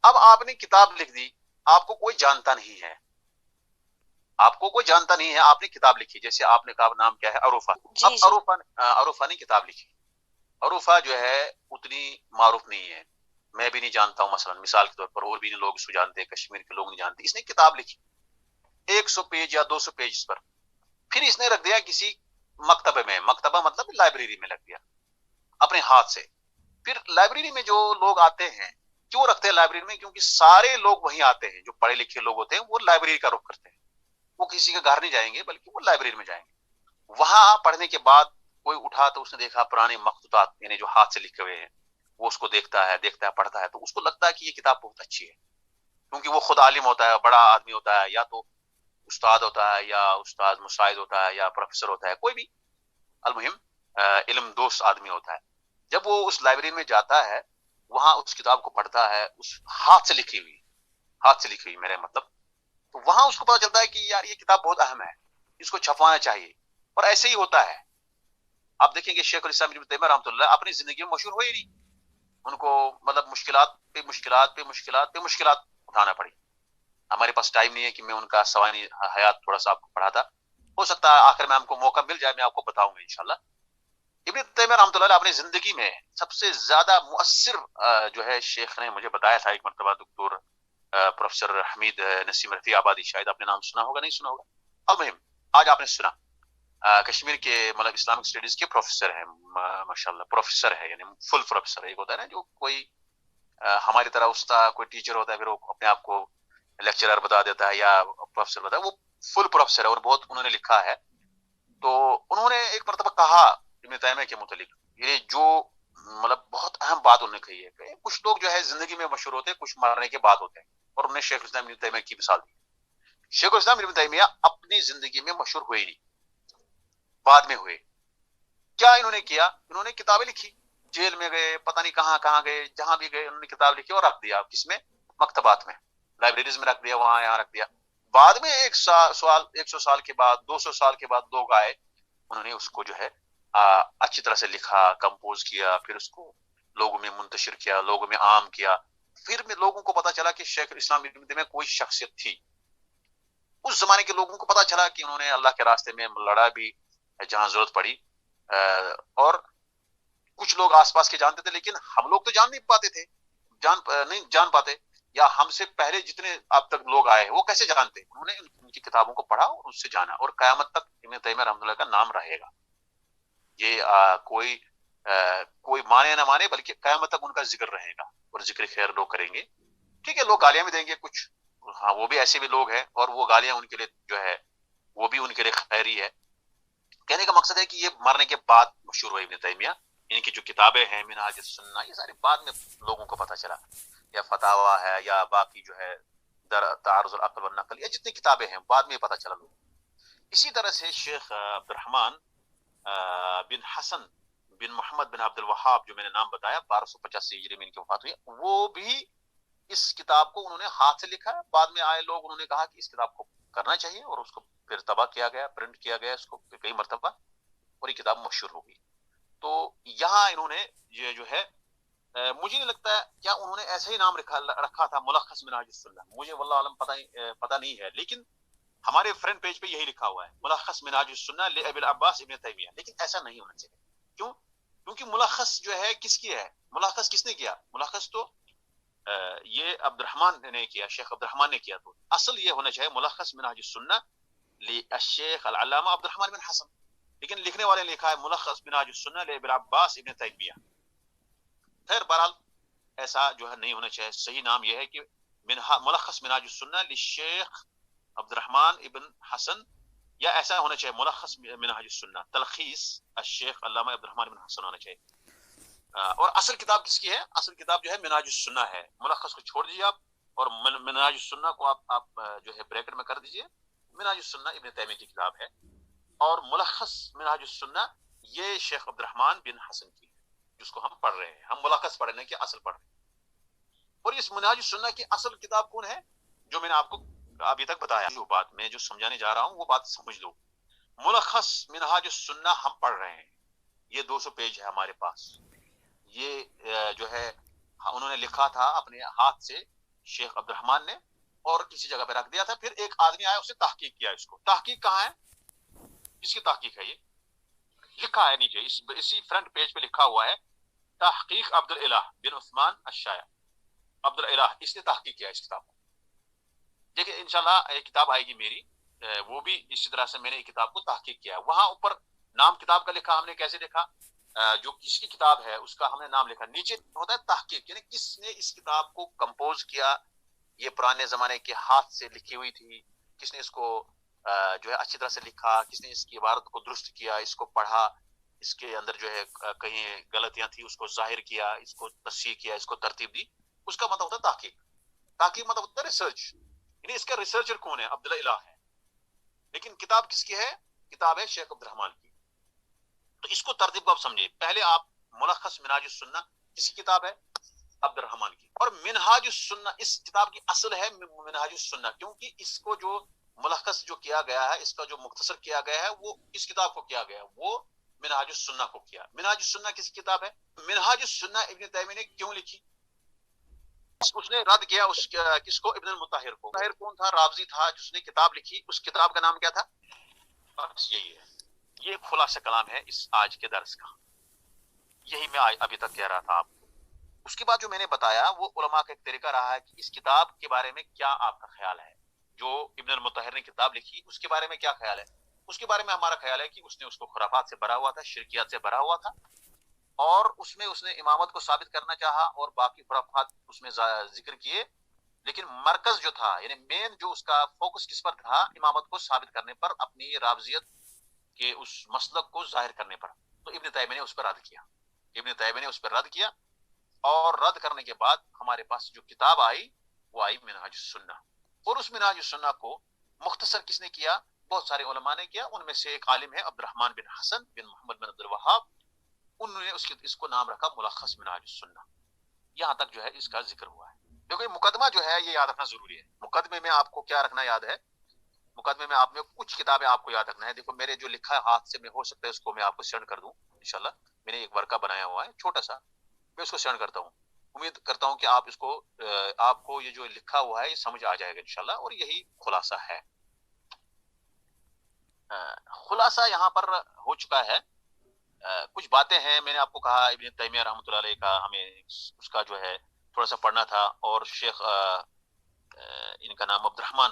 [SPEAKER 1] اب آپ نے کتاب لکھ دی، آپ کو کوئی جانتا نہیں ہے، آپ نے کتاب لکھی. جیسے آپ نے کہا نام کیا ہے؟ عروفہ. اب عروفہ نے کتاب لکھی. عروفہ جو ہے اتنی معروف نہیں ہے، میں بھی نہیں جانتا ہوں، مثال کے طور پر اور بھی نہیں لوگ اس کو جانتے، کشمیر کے لوگ نہیں جانتے. اس نے کتاب لکھی 100 پیج یا 200 پیج پر. پھر اس نے رکھ دیا کسی مکتبے میں، مکتبہ مطلب لائبریری میں رکھ دیا اپنے ہاتھ سے. پھر لائبریری میں جو لوگ آتے ہیں، کیوں رکھتے ہیں لائبریری میں؟ کیونکہ سارے لوگ وہیں آتے ہیں، جو پڑھے لکھے لوگ ہوتے ہیں وہ لائبریری کا رخ کرتے ہیں. وہ کسی کے گھر نہیں جائیں گے بلکہ وہ لائبریری میں جائیں گے. وہاں پڑھنے کے بعد کوئی اٹھا تو اس نے دیکھا پرانے مخطوطات، یعنی جو ہاتھ سے لکھے ہوئے ہیں، وہ اس کو دیکھتا ہے پڑھتا ہے، تو اس کو لگتا ہے کہ یہ کتاب بہت اچھی ہے. کیونکہ وہ خود عالم ہوتا ہے، بڑا آدمی ہوتا ہے، یا تو استاد ہوتا ہے، یا استاد مساعد ہوتا ہے، یا پروفیسر ہوتا ہے، کوئی بھی المہم علم دوست آدمی ہوتا ہے. جب وہ اس لائبریری میں جاتا ہے، وہاں اس کتاب کو پڑھتا ہے، اس ہاتھ سے لکھی ہوئی میرے مطلب، تو وہاں اس کو پتا چلتا ہے کہ یار یہ کتاب بہت اہم ہے، اس کو چھپوانا چاہیے. اور ایسے ہی ہوتا ہے. آپ دیکھیں گے شیخ الاسلام ابن تیمیہ رحمۃ اللہ اپنی زندگی میں مشہور ہوئے نہیں، ان کو مطلب مشکلات اٹھانا پڑی. ہمارے پاس ٹائم نہیں ہے کہ میں ان کا سوانح حیات تھوڑا سا آپ کو پڑھاتا. ہو سکتا ہے آخر میں ہم کو موقع مل جائے، میں آپ کو بتاؤں گا انشاءاللہ. ابن تیمیہ رحمۃ اللہ اپنی زندگی میں سب سے زیادہ مؤثر جو ہے شیخ نے مجھے بتایا تھا ایک مرتبہ، دکتور پروفیسر حمید نسیم رفیع آبادی، شاید آپ نے نام سنا ہوگا، نہیں سنا ہوگا. المہم آج آپ نے سنا. کشمیر کے مطلب اسلامک اسٹڈیز کے پروفیسر ہیں، ماشاءاللہ پروفیسر ہے، یعنی فل پروفیسر. ایک ہوتا ہے نا جو کوئی ہماری طرح استاد کوئی ٹیچر ہوتا ہے، پھر وہ اپنے آپ کو لیکچرر بتا دیتا ہے یا پروفیسر بتا ہے، وہ فل پروفیسر ہے اور بہت انہوں نے لکھا ہے. تو انہوں نے ایک مرتبہ کہا ابن تیمیہ کے متعلق، یہ جو مطلب بہت اہم بات انہوں نے کہی ہے کہ کچھ لوگ جو ہے زندگی میں مشہور ہوتے ہیں، کچھ مرنے کے بعد ہوتے ہیں. اور انہوں نے شیخ الاسلام ابن تیمیہ کی مثال دی. شیخ الاسلام ابن تیمیہ اپنی زندگی میں مشہور ہوئے نہیں، بعد میں ہوئے. کیا انہوں نے کیا؟ انہوں نے کتابیں لکھی، جیل میں گئے، پتہ نہیں کہاں گئے، جہاں بھی گئے انہوں نے کتاب لکھی اور رکھ دیا. کس میں؟ مکتبات میں، لائبریریز میں رکھ دیا، وہاں یہاں رکھ دیا. بعد میں 100 سال کے بعد، 200 سال کے بعد لوگ آئے، انہوں نے اس کو جو ہے اچھی طرح سے لکھا، کمپوز کیا، پھر اس کو لوگوں میں منتشر کیا، لوگوں میں عام کیا. پھر میں لوگوں کو پتا چلا کہ شیخ الاسلام ابن تیمیہ کوئی شخصیت تھی. اس زمانے کے لوگوں کو پتا چلا کہ انہوں نے اللہ کے راستے میں لڑا بھی جہاں ضرورت پڑی. اور کچھ لوگ آس پاس کے جانتے تھے، لیکن ہم لوگ تو جان نہیں پاتے، یا ہم سے پہلے جتنے اب تک لوگ آئے ہیں وہ کیسے جانتے؟ انہوں نے ان کی کتابوں کو پڑھا اور اس سے جانا، اور قیامت تک ابن تیمیہ رحمۃ اللہ کا نام رہے گا. یہ کوئی مانے نہ مانے، بلکہ قیامت تک ان کا ذکر رہے گا، اور ذکر خیر لوگ کریں گے. ٹھیک ہے، لوگ گالیاں بھی دیں گے کچھ، ہاں وہ بھی ایسے بھی لوگ ہیں، اور وہ گالیاں ان کے لیے جو ہے وہ بھی ان کے لیے خیر ہی ہے. کہنے کا مقصد ہے کہ یہ مرنے کے بعد مشہور ہوئے ابن تیمیہ. ان کی جو کتابیں ہیں منہاج السنہ، یہ سارے بعد میں لوگوں کو پتا چلا، یا فتاوا ہے، یا باقی جو ہے تعارض العقل والنقل، یا جتنی کتابیں ہیں بعد میں پتا چلا لوگوں. اسی طرح سے شیخ عبد الرحمن بن حسن بن محمد بن عبد الوہاب، جو میں نے نام بتایا، 1285 ہجری میں ان کی وفات ہوئی، وہ بھی اس کتاب کو انہوں نے ہاتھ سے لکھا. بعد میں آئے لوگ، انہوں نے کہا کہ اس کتاب کو کرنا چاہیے، اور اس کو پھر طبع کیا گیا، پرنٹ کیا گیا اس کو کئی مرتبہ، اور یہ کتاب مشہور ہو گئی. تو یہاں انہوں نے یہ جو ہے مجھے نہیں لگتا ہے کیا انہوں نے ایسا ہی نام رکھا تھا ملخص منہاج السنہ، مجھے واللہ عالم پتہ نہیں ہے، لیکن ہمارے فرنٹ پیج پہ یہی لکھا ہوا ہے، ملخص منہاج السنہ لابی العباس ابن تیمیہ. لیکن ایسا نہیں ہونا چاہیے. کیوں؟ کیونکہ ملخص جو ہے کس کی ہے؟ ملخص کس نے کیا؟ ملخص تو یہ عبد الرحمن نے کیا، شیخ عبد الرحمن نے کیا. تو اصل یہ ہونا چاہیے ملخص منہاج السنہ للشیخ العلامہ عبد الرحمن بن حسن، لیکن لکھنے والے نے لکھا ہے ملخص منہاج السنہ لابی العباس ابن تیمیہ. خیر بہرحال ایسا جو ہے نہیں ہونا چاہیے. صحیح نام یہ ہے کہ ملخص منہاج السنہ للشیخ عبد الرحمن ابن حسن، یا ایسا ہونا چاہیے ملخص منہاج السنہ، تلخیص الشیخ علامہ عبد الرحمن ابن حسن ہونا چاہیے۔ اور اصل کتاب کس کی ہے؟ اصل کتاب جو ہے منہاج السنہ ہے، ملخص کو چھوڑ دیجیے آپ، اور منہاج السنہ کو آپ جو ہے بریکٹ میں کر دیجیے، منہاج السنہ ابن تیمیہ کی کتاب ہے، اور ملخص منہاج السنہ یہ شیخ عبد الرحمن بن حسن کی ہے، جس کو ہم پڑھ رہے ہیں، ہم ملخص پڑھ رہے ہیں کہ اصل پڑھ رہے ہیں۔ اور اس منہاج السنہ کی اصل کتاب کون ہے؟ جو میں نے آپ کو ابھی تک بتایا، جو بات میں جو سمجھانے جا رہا ہوں وہ بات سمجھ لو۔ ملخص منہاج السنہ ہم پڑھ رہے ہیں، یہ 200 پیج ہے ہمارے پاس، یہ جو ہے انہوں نے لکھا تھا اپنے ہاتھ سے شیخ عبد الرحمن نے، اور کسی جگہ پہ رکھ دیا تھا، پھر ایک آدمی آیا اسے تحقیق کیا اس کو۔ تحقیق کہاں ہے؟ اس کی تحقیق ہے، یہ لکھا ہے نیچے اسی فرنٹ پیج پہ لکھا ہوا ہے، تحقیق عبد الالہ بن عثمان الشایع، عبد الالہ، اس نے تحقیق کیا اس کتاب کو۔ دیکھیں انشاءاللہ ایک کتاب آئے گی میری، وہ بھی اسی طرح سے میں نے ایک کتاب کو تحقیق کیا، وہاں اوپر نام کتاب کا لکھا، ہم نے کیسے لکھا؟ جو کس کی کتاب ہے اس کا ہم نے نام لکھا، نیچے ہوتا ہے تحقیق، یعنی کس نے اس کتاب کو کمپوز کیا، یہ پرانے زمانے کے ہاتھ سے لکھی ہوئی تھی، کس نے اس کو جو ہے اچھی طرح سے لکھا، کس نے اس کی عبارت کو درست کیا، اس کو پڑھا، اس کے اندر جو ہے کہیں غلطیاں تھی اس کو ظاہر کیا، اس کو تصحیح کیا، اس کو ترتیب دی، اس کا مطلب ہوتا ہے تحقیق۔ تحقیق مطلب ہوتا ہے ریسرچ، یعنی اس کا ریسرچر کون ہے؟ عبداللہ ہے۔ لیکن کتاب کس کی ہے؟ کتاب ہے شیخ عبد الرحمن کی۔ تو اس کو ترتیب کو آپ سمجھے، پہلے آپ ملخص منہاج السنہ کس کی کتاب ہے؟ عبد الرحمن کی۔ اور منہاج السنہ اس کتاب کی اصل ہے منہاج السنہ، کیونکہ اس کو جو ملخص جو کیا گیا ہے، اس کا جو مختصر کیا گیا ہے، وہ اس کتاب کو کیا گیا ہے، وہ منہاج السنہ کو کیا۔ منہاج السنہ کس کی کتاب ہے؟ منہاج السنہ ابن تیمیہ نے کیوں لکھی؟ اس نے رد کیا کس کو؟ ابن المطہر کو۔ مطہر کون تھا؟ رافضی تھا، جس نے کتاب لکھی، اس کتاب کا نام کیا تھا؟ بس یہی ہے، یہ خلاصہ کلام ہے اس آج کے درس کا، یہی میں ابھی تک کہہ رہا تھا آپ کو۔ اس کے بعد جو میں نے بتایا وہ علماء کا ایک طریقہ رہا ہے کہ اس کتاب کے بارے میں کیا آپ کا خیال ہے، جو ابن المطہر نے کتاب لکھی اس کے بارے میں کیا خیال ہے؟ اس کے بارے میں ہمارا خیال ہے کہ اس نے اس کو خرافات سے بھرا ہوا تھا، شرکیات سے بھرا ہوا تھا، اور اس میں اس نے امامت کو ثابت کرنا چاہا اور باقی خرافات اس میں ذکر کیے، لیکن مرکز جو تھا، یعنی مین جو اس کا فوکس کس پر تھا؟ امامت کو ثابت کرنے پر، اپنی رافضیت کے اس مسلک کو ظاہر کرنے پر۔ تو ابن تیمیہ نے اس پر رد کیا، ابن تیمیہ نے اس پر رد کیا، اور رد کرنے کے بعد ہمارے پاس جو کتاب آئی وہ آئی منہاج السنہ۔ اور اس منہاج السنہ کو مختصر کس نے کیا؟ بہت سارے علماء نے کیا، ان میں سے ایک عالم ہے عبد الرحمن بن حسن بن محمد بن عبد الوہاب، انہوں نے اس کو نام رکھا ملخص منہاج السنہ۔ یہاں تک جو ہے اس کا ذکر ہوا ہے۔ دیکھو یہ مقدمہ جو ہے یہ یاد رکھنا ضروری ہے۔ مقدمے میں آپ کو کیا رکھنا یاد ہے؟ مقدمے میں آپ میں کچھ کتابیں آپ کو یاد رکھنا ہے۔ دیکھو میرے جو لکھا ہے ہاتھ سے، میں ہو سکتا ہے اس کو میں آپ کو سینڈ کر دوں انشاءاللہ، میں نے ایک ورقہ بنایا ہوا ہے چھوٹا سا، میں اس کو سینڈ کرتا ہوں، امید کرتا ہوں کہ آپ کو یہ جو لکھا ہوا ہے یہ سمجھ آ جائے گا انشاءاللہ، اور یہی خلاصہ ہے۔ خلاصہ یہاں پر ہو چکا ہے۔ کچھ باتیں ہیں، میں نے آپ کو کہا ابن تیمیہ رحمۃ اللہ علیہ کا ہمیں اس کا جو ہے تھوڑا سا پڑھنا تھا، اور شیخ ان کا نام عبد الرحمن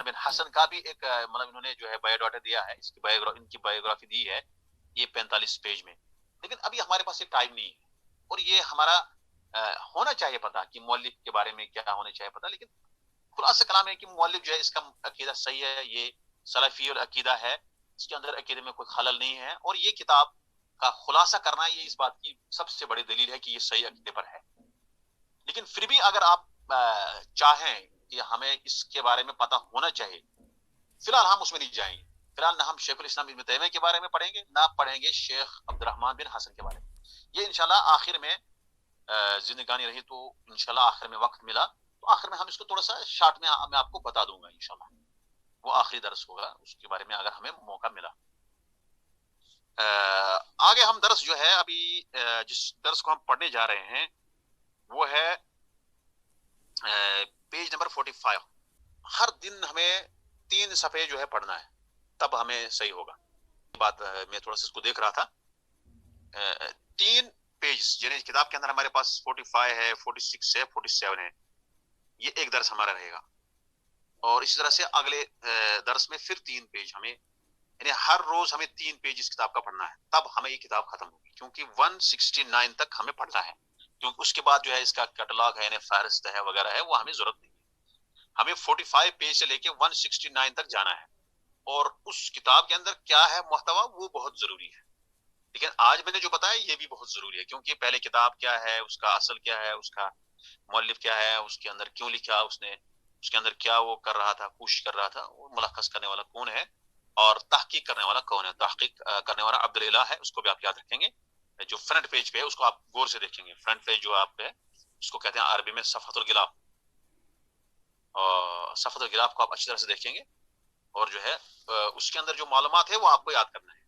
[SPEAKER 1] بن حسن کا بھی ایک مطلب انہوں نے جو ہے بایو ڈاٹا دیا ہے، ان کی بایوگرافی دی ہے یہ 45 پیج میں، لیکن ابھی ہمارے پاس یہ ٹائم نہیں ہے، اور یہ ہمارا ہونا چاہیے پتا کہ مؤلف کے بارے میں کیا ہونا چاہیے پتا، لیکن خلاصہ کلام ہے کہ مؤلف جو ہے اس کا عقیدہ صحیح ہے، یہ سلفی العقیدہ ہے، اس کے اندر عقیدے میں کوئی خلل نہیں ہے، اور یہ کتاب کا خلاصہ کرنا یہ اس بات کی سب سے بڑی دلیل ہے کہ یہ صحیح عقیدے پر ہے۔ لیکن پھر بھی اگر آپ چاہیں کہ ہمیں اس کے بارے میں پتہ ہونا چاہیے، فی الحال ہم اس میں نہیں جائیں گے، فی الحال نہ ہم شیخ الاسلام ابن تیمیہ کے بارے میں پڑھیں گے، نہ پڑھیں گے شیخ عبد الرحمن بن حسن کے بارے میں۔ یہ انشاءاللہ آخر میں زندگانی رہی تو انشاءاللہ آخر میں وقت ملا تو آخر میں ہم اس کو تھوڑا سا شارٹ میں آپ کو بتا دوں گا انشاءاللہ، وہ آخری درس ہوگا اس کے بارے میں اگر ہمیں موقع ملا۔ آگے ہم درس جو ہے ابھی جس درس کو ہم پڑھنے جا رہے ہیں وہ ہے پیج نمبر 45۔ ہر دن ہمیں 3 صفحے جو ہے پڑھنا ہے، تب ہمیں صحیح ہوگا۔ بات میں تھوڑا سا اس کو دیکھ رہا تھا، 3 پیج یعنی کتاب کے اندر ہمارے پاس 45 ہے، 46 ہے، 47 ہے، یہ ایک درس ہمارا رہے گا، اور اسی طرح سے اگلے درس میں پھر 3 پیج ہمیں، یعنی ہر روز ہمیں 3 پیج اس کتاب کا پڑھنا ہے، تب ہمیں یہ کتاب ختم ہوگی، کیونکہ 169 تک ہمیں پڑھنا ہے، کیونکہ اس کے بعد جو ہے اس کا کیٹلاگ ہے، یعنی فہرست ہے وغیرہ ہے، وہ ہمیں ضرورت نہیں ہے، ہمیں 45 پیج سے لے کے 169 تک جانا ہے، اور اس کتاب کے اندر کیا ہے محتوا وہ بہت ضروری ہے. لیکن آج میں نے جو بتایا یہ بھی بہت ضروری ہے، کیونکہ پہلے کتاب کیا ہے، اس کا اصل کیا ہے، اس کا مؤلف کیا ہے، اس کے اندر کیوں لکھا اس نے، اس کے اندر کیا وہ کر رہا تھا، کوشش کر رہا تھا، وہ ملخص کرنے والا کون ہے اور تحقیق کرنے والا کون ہے. تحقیق کرنے والا عبداللہ ہے، اس کو بھی آپ یاد رکھیں گے. جو فرنٹ پیج پہ ہے اس کو آپ غور سے دیکھیں گے. فرنٹ پیج جو آپ ہے اس کو کہتے ہیں عربی میں صفحۃ الغلاف، اور صفحۃ الغلاف کو آپ اچھی طرح سے دیکھیں گے، اور جو ہے اس کے اندر جو معلومات ہے وہ آپ کو یاد کرنا ہے.